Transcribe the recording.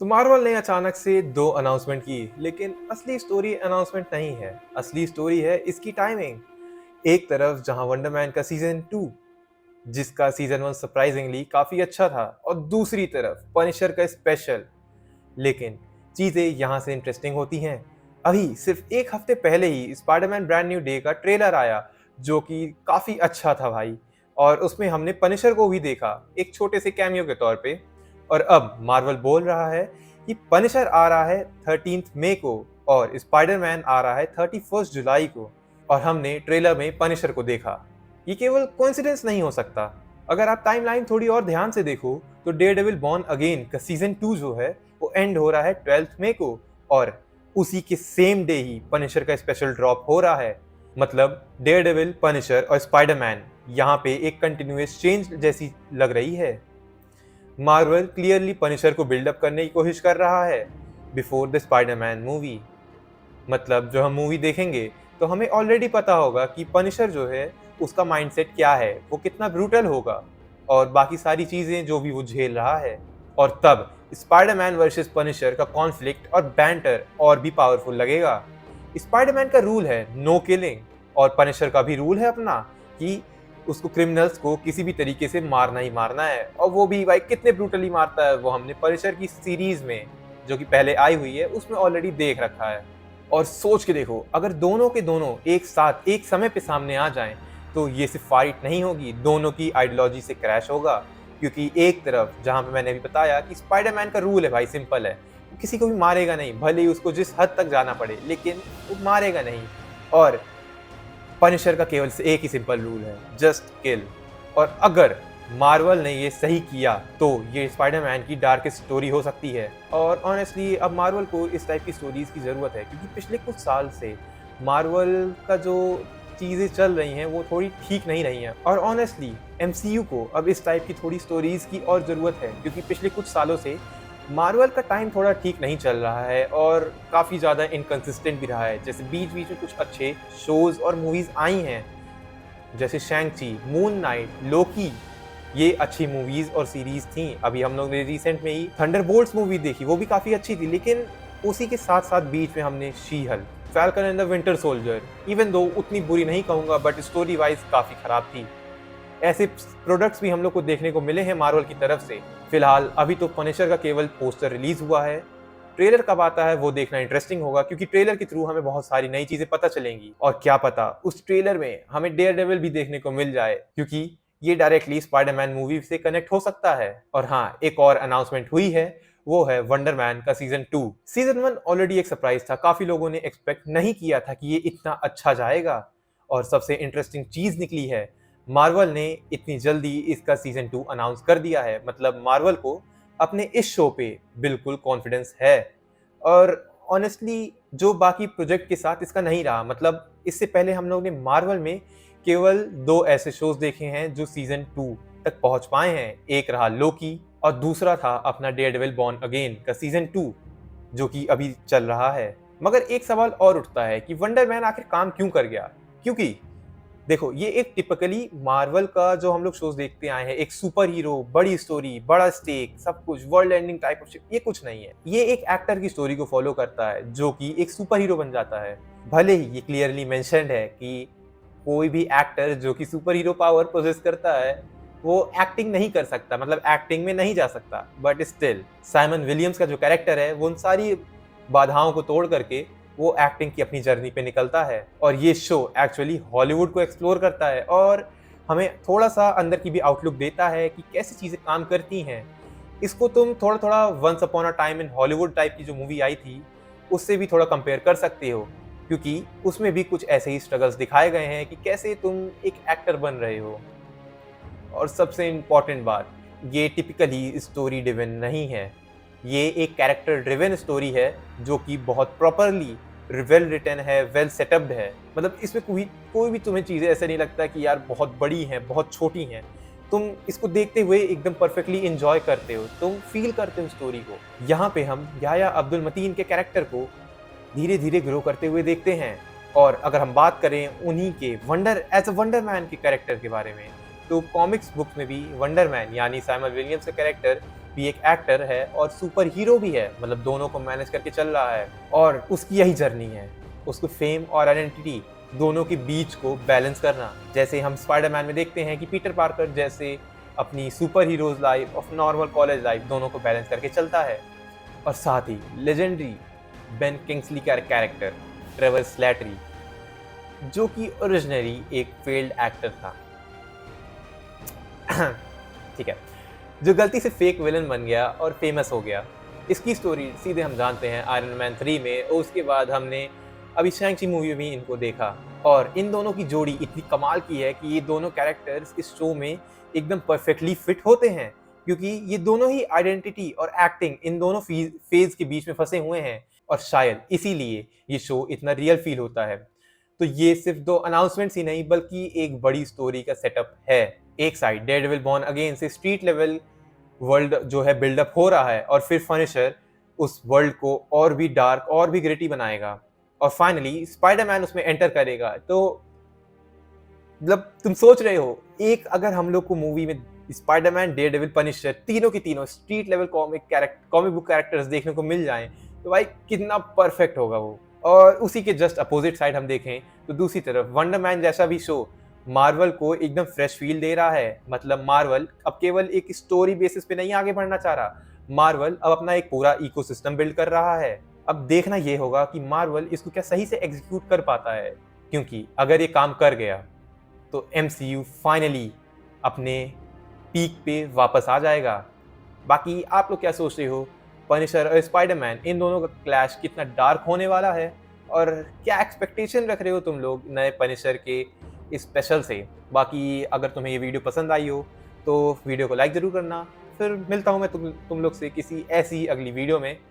तो मार्वल ने अचानक से दो अनाउंसमेंट की, लेकिन असली स्टोरी अनाउंसमेंट नहीं है। असली स्टोरी है इसकी टाइमिंग। एक तरफ जहां वंडरमैन का सीजन 2, जिसका सीजन 1 सरप्राइजिंगली काफी अच्छा था, और दूसरी तरफ पनिशर का स्पेशल। लेकिन चीजें यहां से इंटरेस्टिंग होती हैं। अभी सिर्फ एक हफ्ते पहले ही स्पाइडरमैन ब्रांड न्यू डे का ट्रेलर आया, जो कि काफी अच्छा था भाई। और उसमें हमने पनिशर को भी देखा एक छोटे से कैमियो के तौर पे। और अब मार्वल बोल रहा है कि पनिशर आ रहा है 13 मई को, और स्पाइडरमैन आ रहा है 31 जुलाई को। और हमने ट्रेलर में पनिशर को देखा। ये केवल कोइंसिडेंस नहीं हो सकता। अगर आप टाइमलाइन थोड़ी और ध्यान से देखो तो डेयरडेविल बॉर्न अगेन का सीजन 2 जो है वो एंड हो रहा है 12 मई को, और उसी के सेम डे ही पनिशर का स्पेशल ड्रॉप हो रहा है। मतलब डेयरडेविल, पनिशर और स्पाइडरमैन यहाँ पे एक कंटिन्यूअस चेंज जैसी लग रही है। मार्वल क्लियरली पनिशर को बिल्डअप करने की कोशिश कर रहा है बिफोर द स्पाइडरमैन मूवी। मतलब जो हम मूवी देखेंगे तो हमें ऑलरेडी पता होगा कि पनिशर जो है उसका माइंडसेट क्या है, वो कितना ब्रूटल होगा, और बाकी सारी चीजें जो भी वो झेल रहा है। और तब स्पाइडरमैन वर्सेस पनिशर का कॉन्फ्लिक्ट और बैंटर और भी पावरफुल लगेगा। स्पाइडरमैन का रूल है नो किलिंग, और पनिशर का भी रूल है अपना कि उसको क्रिमिनल्स को किसी भी तरीके से मारना ही मारना है। और वो भी भाई कितने ब्रूटली मारता है वो हमने पनिशर की सीरीज में, जो कि पहले आई हुई है, उसमें ऑलरेडी देख रखा है। और सोच के देखो, अगर दोनों के दोनों एक साथ एक समय पे सामने आ जाएं तो ये सिर्फ फाइट नहीं होगी, दोनों की आइडियोलॉजी से क्रैश होगा। क्योंकि एक तरफ जहां पे मैंने अभी बताया कि स्पाइडरमैन का रूल है भाई, सिंपल है, वो किसी को भी मारेगा नहीं, भले ही उसको जिस हद तक जाना पड़े, लेकिन वो मारेगा नहीं। और पनिशर का केवल एक ही सिंपल रूल है, जस्ट किल। और अगर मार्वल ने ये सही किया तो ये स्पाइडरमैन की डार्केस्ट स्टोरी हो सकती है। और ऑनेस्टली अब मार्वल को इस टाइप की स्टोरीज की ज़रूरत है, क्योंकि पिछले कुछ साल से मार्वल का जो चीज़ें चल रही हैं वो थोड़ी ठीक नहीं रही हैं। और ऑनेस्टली एमसीयू को अब इस टाइप की थोड़ी स्टोरीज की और ज़रूरत है, क्योंकि पिछले कुछ सालों से मार्वल का टाइम थोड़ा ठीक नहीं चल रहा है और काफ़ी ज़्यादा इनकंसिस्टेंट भी रहा है। जैसे बीच बीच में कुछ अच्छे शोज़ और मूवीज़ आई हैं, जैसे शैंग-ची, मून नाइट, लोकी, ये अच्छी मूवीज़ और सीरीज़ थीं। अभी हम लोग ने रिसेंट में ही थंडरबोल्ट्स मूवी देखी, वो भी काफ़ी अच्छी थी। लेकिन उसी के साथ-साथ बीच में हमने she-Hulk, falcon and the winter soldier, even though उतनी बुरी नहीं कहूँगा, बट स्टोरी वाइज़ काफ़ी खराब थी। ऐसे प्रोडक्ट्स भी हम लोग को देखने को मिले हैं मार्वल की तरफ से। फिलहाल अभी तो पनिशर का केवल पोस्टर रिलीज हुआ है। ट्रेलर कब आता है वो देखना इंटरेस्टिंग होगा, क्योंकि ट्रेलर के थ्रू हमें बहुत सारी नई चीजें पता चलेंगी। और क्या पता उस ट्रेलर में हमें डेयरडेविल भी देखने को मिल जाए, क्योंकि ये डायरेक्टली स्पाइडरमैन मूवी से कनेक्ट हो सकता है। और हाँ, एक और अनाउंसमेंट हुई है, वो है वंडरमैन का सीजन 2। सीजन 1 ऑलरेडी एक सरप्राइज था, काफी लोगों ने एक्सपेक्ट नहीं किया था कि ये इतना अच्छा जाएगा। और सबसे इंटरेस्टिंग चीज निकली है, मार्वल ने इतनी जल्दी इसका सीजन 2 अनाउंस कर दिया है। मतलब मार्वल को अपने इस शो पे बिल्कुल कॉन्फिडेंस है। और ऑनेस्टली जो बाकी प्रोजेक्ट के साथ इसका नहीं रहा, मतलब इससे पहले हम लोग ने मार्वल में केवल दो ऐसे शोज देखे हैं जो सीजन 2 तक पहुंच पाए हैं। एक रहा लोकी, और दूसरा था अपना डेयरडेविल बॉर्न अगेन का सीजन 2, जो कि अभी चल रहा है। मगर एक सवाल और उठता है कि वंडर मैन आखिर काम क्यों कर गया। क्योंकि देखो, ये एक टिपिकली मार्वल का जो हम लोग शोज देखते आए हैं, एक सुपर हीरो, बड़ी स्टोरी, बड़ा स्टेक, सब कुछ world ending type of shit, ये कुछ नहीं है। ये एक एक्टर की स्टोरी को फॉलो करता है जो कि एक सुपर हीरो बन जाता है। भले ही ये क्लियरली मेंशन्ड है कि कोई भी एक्टर जो कि सुपर हीरो पावर पोजेस करता है वो एक्टिंग नहीं कर सकता, मतलब एक्टिंग में नहीं जा सकता। बट स्टिल साइमन विलियम्स का जो कैरेक्टर है वो उन सारी बाधाओं को तोड़ करके वो एक्टिंग की अपनी जर्नी पे निकलता है। और ये शो एक्चुअली हॉलीवुड को एक्सप्लोर करता है और हमें थोड़ा सा अंदर की भी आउटलुक देता है कि कैसी चीज़ें काम करती हैं। इसको तुम थोड़ा थोड़ा once upon a time in Hollywood type की जो मूवी आई थी उससे भी थोड़ा कंपेयर कर सकते हो, क्योंकि उसमें भी कुछ ऐसे ही स्ट्रगल्स दिखाए गए हैं कि कैसे तुम एक एक्टर बन रहे हो। और सबसे इम्पॉर्टेंट बात, ये टिपिकली स्टोरी ड्रिवन नहीं है। ये एक कैरेक्टर ड्रिवन स्टोरी है जो कि बहुत प्रॉपरली वेल रिटन है, वेल सेटअप्ड है। मतलब इसमें कोई कोई भी तुम्हें चीज़ें ऐसे नहीं लगता कि यार बहुत बड़ी हैं, बहुत छोटी हैं। तुम इसको देखते हुए एकदम परफेक्टली एंजॉय करते हो, तुम फील करते हो स्टोरी को। यहाँ पे हम याया अब्दुल मतीन के कैरेक्टर को धीरे धीरे ग्रो करते हुए देखते हैं। और अगर हम बात करें उन्हीं के वंडर एज अ वंडरमैन के कैरेक्टर के बारे में, तो कॉमिक्स बुक में भी वंडरमैन यानी सैमुअल विलियम्स का कैरेक्टर भी एक एक्टर है और सुपर हीरो भी है, मतलब दोनों को मैनेज करके चल रहा है और उसकी यही जर्नी है, उसको फेम और आइडेंटिटी दोनों के बीच को बैलेंस करना। जैसे हम स्पाइडरमैन में देखते हैं कि पीटर पार्कर जैसे अपनी सुपर हीरोज लाइफ और नॉर्मल कॉलेज लाइफ दोनों को बैलेंस करके चलता है। और साथ ही लेजेंडरी बेन किंग्सली का कैरेक्टर ट्रेवर स्लैटरी, जो कि ओरिजिनली एक फेल्ड एक्टर था ठीक है, जो गलती से फेक विलन बन गया और फेमस हो गया। इसकी स्टोरी सीधे हम जानते हैं आयरन मैन 3 में, और उसके बाद हमने अभी शैंग-ची मूवी में इनको देखा। और इन दोनों की जोड़ी इतनी कमाल की है कि ये दोनों कैरेक्टर्स इस शो में एकदम परफेक्टली फिट होते हैं, क्योंकि ये दोनों ही आइडेंटिटी और एक्टिंग इन दोनों फेज के बीच में फंसे हुए हैं, और शायद इसीलिए ये शो इतना रियल फील होता है। तो ये सिर्फ 2 अनाउंसमेंट्स ही नहीं बल्कि एक बड़ी स्टोरी का सेटअप है। एक साइड डेयरडेविल बॉर्न अगेन से स्ट्रीट लेवल वर्ल्ड जो है बिल्डअप हो रहा है, और फिर फर्निचर उस वर्ल्ड को और भी डार्क और भी ग्रिटी बनाएगा, और फाइनली स्पाइडरमैन उसमें एंटर करेगा। तो मतलब तुम सोच रहे हो, एक अगर हम लोग को मूवी में स्पाइडरमैन, डेयरडेविल, पनिशर तीनों की तीनों street level comic book characters देखने को मिल जाएं, तो भाई कितना परफेक्ट होगा वो। और उसी के जस्ट अपोजिट साइड हम देखें तो दूसरी तरफ वंडर मैन जैसा भी शो मार्वल को एकदम फ्रेश फील दे रहा है। मतलब मार्वल अब केवल एक स्टोरी बेसिस पे नहीं आगे बढ़ना चाह रहा, मार्वल अब अपना एक पूरा इकोसिस्टम बिल्ड कर रहा है। अब देखना ये होगा कि मार्वल इसको क्या सही से एग्जीक्यूट कर पाता है, क्योंकि अगर ये काम कर गया तो MCU फाइनली अपने पीक पे वापस आ जाएगा। बाकी आप लोग क्या सोच रहे हो, पनिशर और स्पाइडरमैन इन दोनों का क्लैश कितना डार्क होने वाला है, और क्या एक्सपेक्टेशन रख रहे हो तुम लोग नए पनिशर के स्पेशल से? बाकी अगर तुम्हें ये वीडियो पसंद आई हो तो वीडियो को लाइक ज़रूर करना। फिर मिलता हूँ मैं तुम लोग से किसी ऐसी अगली वीडियो में।